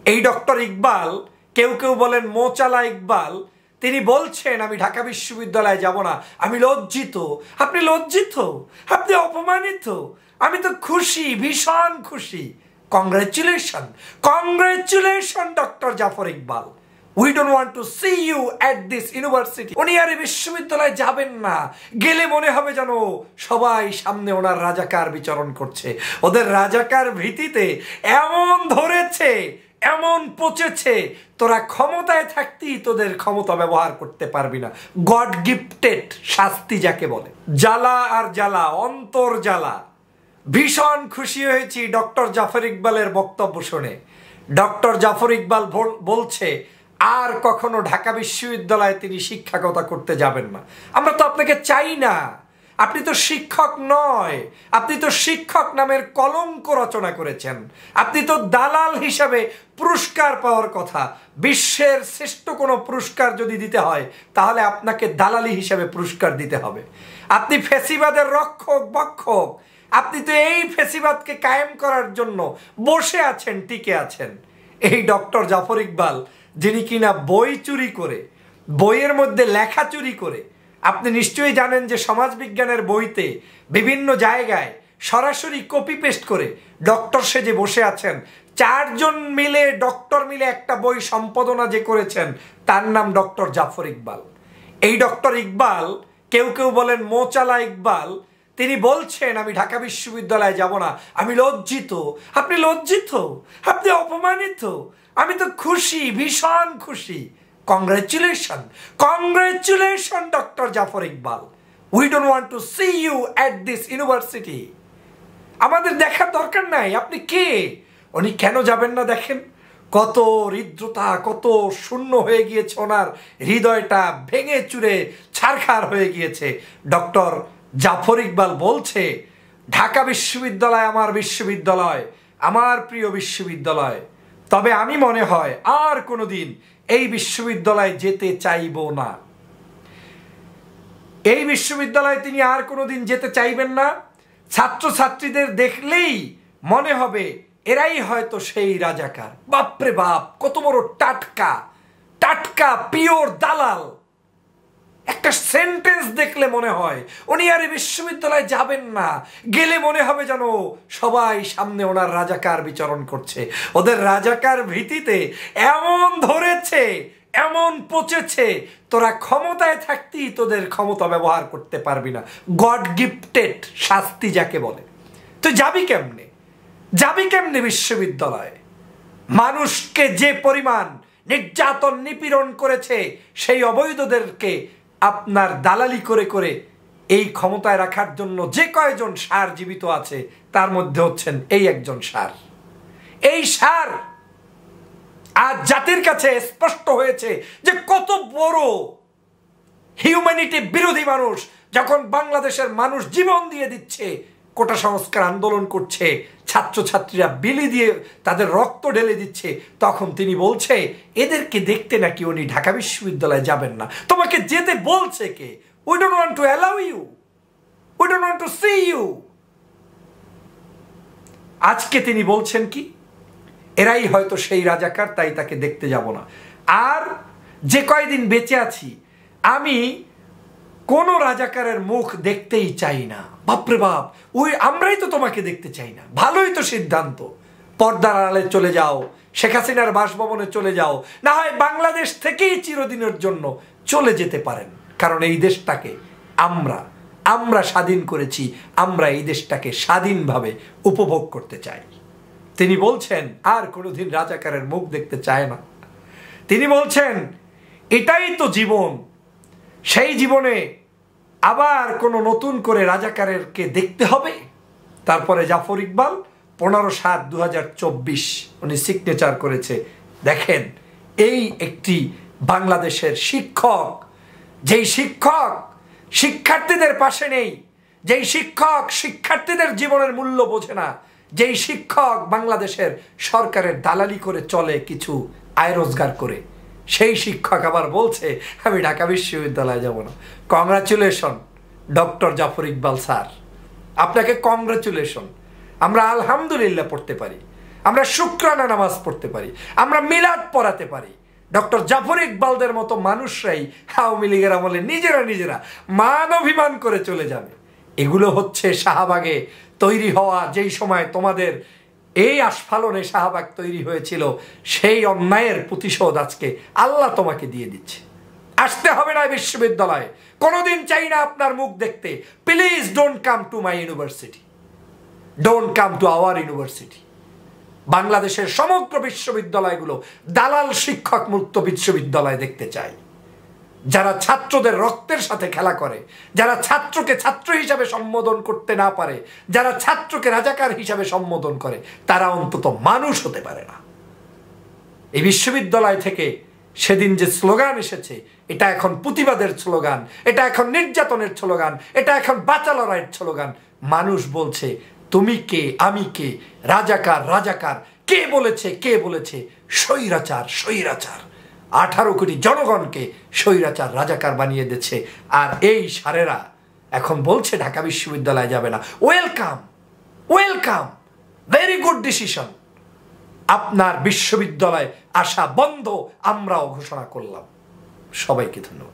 এই ডক্টর ইকবাল, কেউ কেউ বলেন মোচালা ইকবাল, তিনি বলছেন আমি ঢাকা বিশ্ববিদ্যালয়ে যাব না, আমি লজ্জিত। আপনি লজ্জিত? আপনি অপমানিত? আমি তো খুশি, ভীষণ খুশি। Congratulation, congratulation doctor Zafar Iqbal. We don't want to see you at this university. উনি আর বিশ্ববিদ্যালয়ে যাবেন না। গেলে মনে হবে যেন সবাই সামনে ওনার রাজাকার বিচরণ করছে। ওদের রাজাকার ভীতিতে এমন ধরেছে, এমন পচেছে, তোরা ক্ষমতায় থাকতেই তোদের ক্ষমতা ব্যবহার করতে পারবি না। গড গিফটেড শাস্তি যাকে বলে। জ্বালা আর জ্বালা, অন্তর জ্বালা। ভীষণ খুশি হয়েছি ডক্টর জাফর ইকবালের বক্তব্য শুনে। ডক্টর জাফর ইকবাল বলছে আর কখনো ঢাকা বিশ্ববিদ্যালয়ে তিনি শিক্ষকতা করতে যাবেন না। আমরা তো আপনাকে চাই না। আপনি তো শিক্ষক নয়, আপনি তো শিক্ষক নামের কলঙ্ক রচনা করেছেন। আপনি তো দালাল হিসাবে পুরস্কার পাওয়ার কথা। বিশ্বের শ্রেষ্ঠ কোনো পুরস্কার যদি দিতে হয় তাহলে আপনাকে দালালি হিসাবে পুরস্কার দিতে হবে। আপনি ফ্যাসিবাদের রক্ষক বক্ষক। আপনি তো এই ফ্যাসিবাদকে কায়েম করার জন্য বসে আছেন, টিকে আছেন। এই ডক্টর জাফর ইকবাল, যিনি কিনা বই চুরি করে, বইয়ের মধ্যে লেখা চুরি করে, আপনি নিশ্চয়ই জানেন যে সমাজবিজ্ঞানের বইতে বিভিন্ন জায়গায় সরাসরি কপি পেস্ট করে ডক্টর সেজে বসে আছেন। 4 জন মিলে ডক্টর মিলে একটা বই সম্পাদনা যে করেছেন তার নাম ডক্টর জাফর ইকবাল। এই ডক্টর ইকবাল, কেউ কেউ বলেন মোচালা ইকবাল, তিনি বলছেন আমি ঢাকা বিশ্ববিদ্যালয়ে যাব না, আমি লজ্জিত। আপনি লজ্জিত? আপনি অপমানিত? আমি তো খুশি, ভীষণ খুশি। Congratulation, congratulation doctor Zafar Iqbal. We don't want to see you at this university. আমাদের দেখার দরকার নাই আপনি কে। উনি কেন যাবেন না দেখেন, কত হৃদ্রতা, কত শূন্য হয়ে গিয়েছে ওনার হৃদয়টা, ভেঙে চুরে ছারখার হয়ে গিয়েছে। ডক্টর জাফর ইকবাল বলছে ঢাকা বিশ্ববিদ্যালয় আমার বিশ্ববিদ্যালয়, আমার প্রিয় বিশ্ববিদ্যালয়। তবে আমি মনে হয় আর কোনোদিন এই বিশ্ববিদ্যালয়ে যেতে চাইব না। এই বিশ্ববিদ্যালয়ে তিনি আর কোনোদিন যেতে চাইবেন না। ছাত্রছাত্রীদের দেখলেই মনে হবে এরাই হয়তো সেই রাজাকার। বাপরে বাপ, কত বড় টাটকা টাটকা পিওর দালাল। একটা সেন্টেন্স দেখলে মনে হয় উনি আর বিশ্ববিদ্যালয়ে যাবেন না। গেলে মনে হবে যেন সবাই সামনে ওনার রাজাকার বিচরণ করছে। ওদের রাজাকার ভীতিতে এমন ধরেছে, এমন পচেছে, তোরা ক্ষমতায় থাকতেই তোদের ক্ষমতা ব্যবহার করতে পারবি না। গড গিফটেড শাস্তি যাকে বলে। তো যাবি কেমনে, যাবি কেমনে বিশ্ববিদ্যালয়ে? মানুষকে যে পরিমাণ নির্যাতন নিপীড়ন করেছে সেই অবৈধদেরকে আপনার দালালি করে করে এই ক্ষমতায় রাখার জন্য যে কয়জন ষাঁড় জীবিত আছে তার মধ্যে হচ্ছেন এই একজন ষাঁড়। এই ষাঁড় আজ জাতির কাছে স্পষ্ট হয়েছে যে কত বড় হিউম্যানিটি বিরোধী মানুষ। যখন বাংলাদেশের মানুষ জীবন দিয়ে দিচ্ছে, কোটা সংস্কার আন্দোলন করছে, ছাত্রছাত্রীরা বিলি দিয়ে তাদের রক্ত ঢেলে দিচ্ছে, তখন তিনি বলছে এদেরকে দেখতে নাকি উনি ঢাকা বিশ্ববিদ্যালয়ে যাবেন না। তোমাকে যেতে বলছে কে? We don't want to allow you, we don't want to see you. আজকে তিনি বলছেন কি এরাই হয়তো সেই রাজাকার, তাই তাকে দেখতে যাব না। আর যে কয়দিন বেঁচে আছি আমি কোনো রাজাকারের মুখ দেখতেই চাই না। বাপরে বাপ, আমরাই তো তোমাকে দেখতে চাই না। ভালোই তো সিদ্ধান্ত, পর্দার আড়ালে চলে যাও, শেখ হাসিনার বাসভবনে চলে যাও, না হয় বাংলাদেশ থেকেই চিরদিনের জন্য চলে যেতে পারেন। কারণ এই দেশটাকে আমরা স্বাধীন করেছি, আমরা এই দেশটাকে স্বাধীনভাবে উপভোগ করতে চাই। তিনি বলছেন আর কোনোদিন রাজাকারের মুখ দেখতে চায় না। তিনি বলছেন এটাই তো জীবন, সেই জীবনে আবার কোনো নতুন করে রাজাকারেরকে দেখতে হবে। তারপরে জাফর ইকবাল 15/7/2024 উনি সিগনেচার করেছে। দেখেন, এই একটি বাংলাদেশের শিক্ষক, যেই শিক্ষক শিক্ষার্থীদের পাশে নেই, যেই শিক্ষক শিক্ষার্থীদের জীবনের মূল্য বোঝে না, যেই শিক্ষক বাংলাদেশের সরকারের দালালি করে চলে কিছু আয় রোজগার করে, সেই শিক্ষক আবার বলছে আমি ঢাকা বিশ্ববিদ্যালয়ে যাব না। Congratulation doctor Zafar Iqbal sir, আপনাকে কংগ্রাচুলেশন। আমরা আলহামদুলিল্লাহ পড়তে পারি, আমরা শুকরানা নামাজ পড়তে পারি, আমরা মিলাদ পড়াতে পারি। ডক্টর জাফর ইকবালদের মতো মানুষরাই আওয়ামী লীগের আমলে নিজেরা মান অভিমান করে চলে যাবে। এগুলো হচ্ছে শাহবাগে তৈরি হওয়া, যেই সময় তোমাদের এই আস্ফালনে শাহবাগ তৈরি হয়েছিল, সেই অন্যায়ের প্রতিশোধ আজকে আল্লাহ তোমাকে দিয়ে দিচ্ছে। আসতে হবে না বিশ্ববিদ্যালয়ে, কোনোদিন চাই না আপনার মুখ দেখতে। Please don't come to my university, don't come to our university. বাংলাদেশের সমগ্র বিশ্ববিদ্যালয়গুলো দালাল শিক্ষক মুক্ত বিশ্ববিদ্যালয় দেখতে চাই, যারা ছাত্রদের রক্তের সাথে খেলা করে, যারা ছাত্রকে ছাত্র হিসাবে সম্বোধন করতে না পারে, যারা ছাত্রকে রাজাকার হিসাবে সম্বোধন করে, তারা অন্তত মানুষ হতে পারে না। এই বিশ্ববিদ্যালয় থেকে সেদিন যে স্লোগান এসেছে, এটা এখন প্রতিবাদের স্লোগান, এটা এখন নির্যাতনের স্লোগান, এটা এখন বাঁচা লড়াইয়ের স্লোগান। মানুষ বলছে তুমি কে, আমি কে, রাজাকার কে বলেছে স্বৈরাচার। 18 কোটি জনগণকে স্বৈরাচার রাজাকার বানিয়ে দিচ্ছে। আর এই সারেরা এখন বলছে ঢাকা বিশ্ববিদ্যালয়ে যাবে না। Welcome, very good decision. আপনার বিশ্ববিদ্যালয়ে আসা বন্ধ আমরাও ঘোষণা করলাম। সবাইকে ধন্যবাদ।